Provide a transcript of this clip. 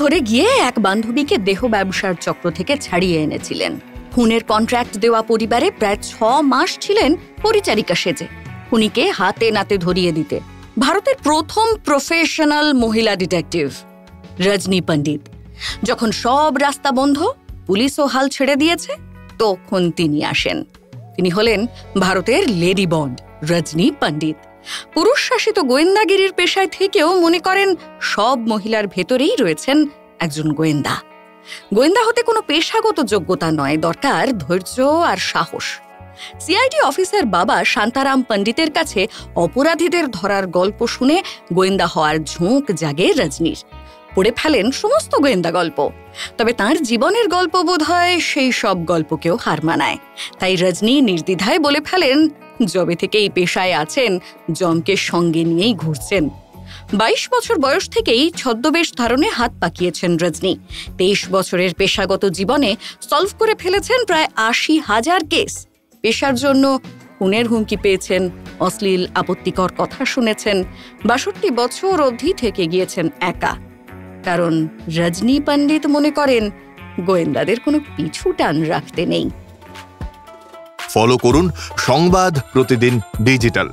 ধরে গিয়ে এক বান্ধবীকে দেহ ব্যবসার চক্র থেকে ছাড়িয়ে এনেছিলেন। খুনের কন্ট্রাক্ট দেওয়া পরিবারে প্রায় 6 মাস ছিলেন পরিচারিকা সেজে, খুনিকে হাতে নাতে ধরিয়ে দিতে। ভারতের প্রথম প্রফেশনাল মহিলা ডিটেকটিভ রজনী পণ্ডিত। যখন সব রাস্তা বন্ধ, পুলিশও হাল ছেড়ে দিয়েছে, তখন তিনি আসেন। তিনি হলেন ভারতের লেডি বন্ড রজনী পণ্ডিত। পুরুষ শাসিত গোয়েন্দাগিরির পেশায় থেকেও মনে করেন সব মহিলার ভেতরেই রয়েছেন একজন গোয়েন্দা। গোয়েন্দা হতে কোনো পেশাগত যোগ্যতা নয়, দরকার ধৈর্য আর সাহস। সিআইডি অফিসার বাবা শান্তারাম পণ্ডিতের কাছে অপরাধীদের ধরার গল্প শুনে গোয়েন্দা হওয়ার ঝোঁক জাগে রজনীর। পড়ে ফেলেন সমস্ত গোয়েন্দা গল্প, তবে তার জীবনের গল্প বোধহয় সেই সব গল্পকেও হার মানায়। তাই রজনী নির্দ্বিধায় বলে ফেলেন, যবে থেকে এই পেশায় আছেন জমকে সঙ্গে নিয়েই ঘুরছেন। 22 বছর বয়স থেকেই ছদ্মবেশ ধারণে হাত পাকিয়েছেন রজনী। 23 বছরের পেশাগত জীবনে সলভ করে ফেলেছেন প্রায় 80,000 কেস। পেশার জন্য খুনের হুমকি পেয়েছেন, অশ্লীল আপত্তিকর কথা শুনেছেন। 62 বছর অবধি থেকে গিয়েছেন একা, কারণ রজনী পণ্ডিত মনে করেন গোয়েন্দাদের কোনো পিছু টান রাখতে নেই। ফলো করুন সংবাদ প্রতিদিন ডিজিটাল।